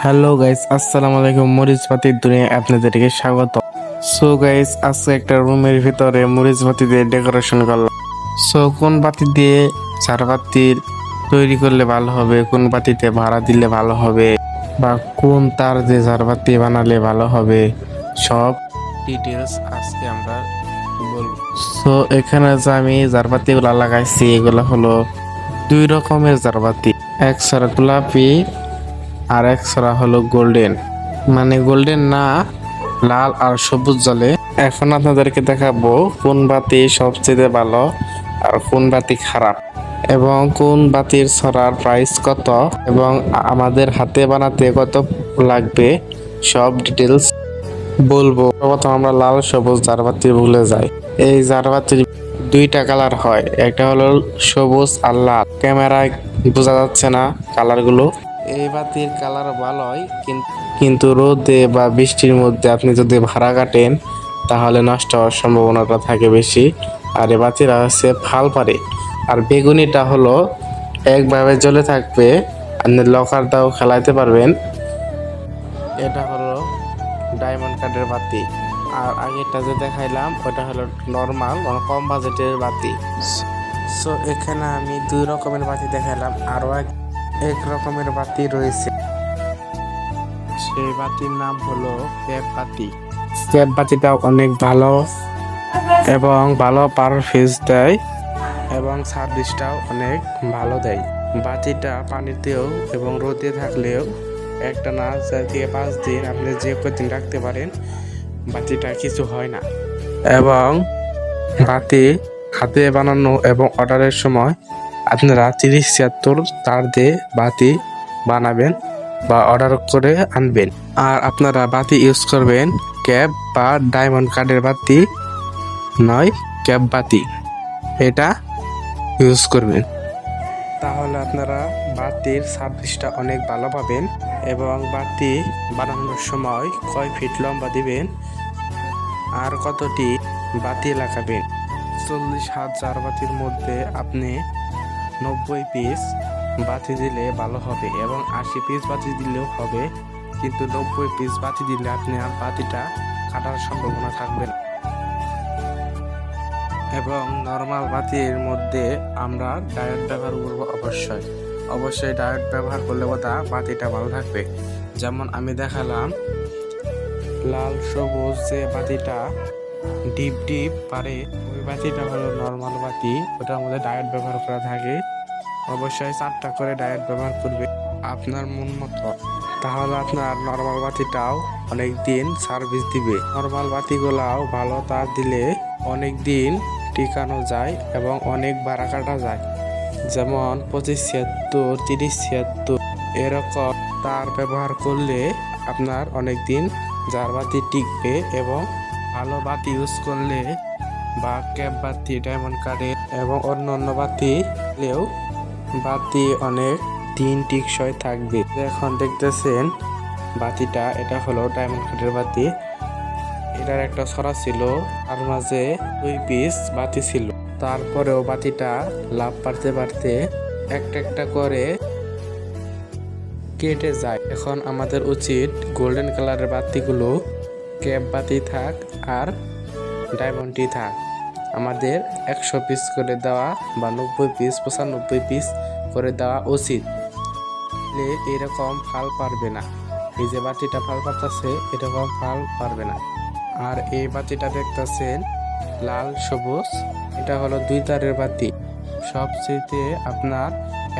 Hello guys, আসসালামু আলাইকুম। মরিচ বাতির দুনিয়ায় আপনাদেরকে স্বাগত। সো গাইস, আজকে একটা রুমের ভিতরে মরিচ বাতি দিয়ে ডেকোরেশন করলাম। সো কোন বাতি দিয়ে ঝাড়বাতির তৈরি করলে ভালো হবে, কোন বাতিতে ভাড়া দিলে ভালো হবে, বা কোন তার দিয়ে ঝাড়বাতি বানালে ভালো হবে, সব ডিটেলস আজকে আমরা বলবো। সো এখানে যে আমি ঝাড়বাতিগুলো লাগাইছি এগুলো হলো দুই রকমের ঝাড়বাতি, এক সারা গোলাপি আর এক ছড়া হলো গোল্ডেন, মানে গোল্ডেন না, লাল আর সবুজ জলে। এখন আপনাদেরকে দেখাবো কোন বাতি সবচেয়ে ভালো আর কোন বাতি খারাপ, এবং কোন বাতির ছড়ার প্রাইস কত, এবং আমাদের হাতে বানাতে কত লাগবে, সব ডিটেলস বলবো। প্রথম আমরা লাল সবুজ ঝাড়বাতি ভুলে যাই। এই ঝাড়বাতির দুইটা কালার হয়, একটা হলো সবুজ আর লাল। ক্যামেরায় বোঝা যাচ্ছে না কালারগুলো। এই বাতির কালার ভালোই, কিন্তু রোদে বা বৃষ্টির মধ্যে আপনি যদি ভাড়া কাটেন তাহলে নষ্ট হওয়ার সম্ভাবনাটা থাকে বেশি। আর এই বাতিরা হচ্ছে ফাল পারে। আর বেগুনিটা হলো একভাবে জ্বলে থাকবে, আপনি লকার দাও খেলাইতে পারবেন। এটা হলো ডায়মন্ড কার্ডের বাতি। আর আগেরটা যে দেখাইলাম ওটা হলো নর্মাল, মানে কম বাজেটের বাতি। সো এখানে আমি দুই রকমের বাতি দেখাইলাম, আরো এক রকমের বাতি রয়েছে। সেই বাতির নাম হলো ক্যাপ বাতি। ক্যাপ বাতিটা অনেক ভালো এবং ভালো পারফরমেন্স দেয় এবং সার্ভিসটাও অনেক ভালো দেয়। বাতিটা পানিতেও এবং রোদে থাকলেও একটা না 4 থেকে 5 দিন আপনি যে কদিন রাখতে পারেন, বাতিটা কিছু হয় না। এবং বাতি হাতে বানানো এবং অর্ডারের সময় আপনারা 30-76 তার দিয়ে বাতি বানাবেন বা অর্ডার করে আনবেন। আর আপনারা বাতি ইউজ করবেন ক্যাপ বা ডায়মন্ড কার্ডের বাতি নয়, ক্যাপ বাতি এটা ইউজ করবেন। তাহলে আপনারা বাতির সার্ভিসটা অনেক ভালো পাবেন। এবং বাতি বানানোর সময় কয় ফিট লম্বা দিবেন আর কতটি বাতি লাগাবেন। 40,000 বাতির মধ্যে আপনি 90 পিস বাতি দিলে ভালো হবে, এবং 80 পিস বাতি দিলেও হবে, কিন্তু 90 পিস বাতি দিলে আপনি আর বাতিটা কাটার সম্ভাবনা থাকবে না। এবং নর্মাল বাতির মধ্যে আমরা ডায়োড ব্যবহার করবো অবশ্যই ডায়োড ব্যবহার করলে কথা বাতিটা ভালো থাকবে। যেমন আমি দেখালাম লাল সবুজ যে বাতিটা ডিপ ডিপ পারে, ওই বাতিটা হলো নর্মাল বাতি, ওটার মধ্যে ডায়োড ব্যবহার করা থাকে। অবশ্যই 4টা করে ডায়োড ব্যবহার করবে আপনার মন মতো, তাহলে আপনার নর্মাল বাতিটাও অনেক দিন সার্ভিস দিবে। নর্মাল বাতিগুলাও ভালো তার দিলে অনেক দিন টিকানো যায় এবং অনেক ভাড়া কাটা যায়। যেমন 25-76, 30-76 এরকম তার ব্যবহার করলে আপনার অনেক দিন ঝাড়বাতি টিকবে। এবং ভালো বাতি ইউজ করলে বা ক্যাপ বাতি, ডায়মন্ড কার্ডের এবং অন্য বাতি দিলেও বাতি অনেক দিন টিকসই থাকবে। এখন দেখতেছেন বাতিটা, এটা হলো ডায়মন্ড কার্ডের বাতি। এটার একটা ছড়া ছিল, তার মাঝে 2 পিস বাতি ছিল। তারপরেও বাতিটা লাভ পারতে পারতে একটা করে কেটে যায়। এখন আমাদের উচিত গোল্ডেন কালারের বাতিগুলো ক্যাপ বাতি থাক আর ডায়মন্ডই থাক, আমাদের 100 পিস করে দেওয়া বা 90 পিস 95 পিস করে দেওয়া উচিত। এরকম ফাল পারবে না, এই যে বাতিটা ফাল পারতেছে এরকম ফাল পারবে না। আর এই বাতিটা দেখতেছেন লাল সবুজ, এটা হলো 2 তারের বাতি। সবচেয়ে আপনার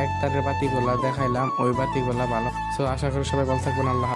1 তারের বাতিগুলা দেখাইলাম, ওই বাতিগুলা ভালো। সো আশা করি সবাই ভালো থাকবেন। আল্লাহ।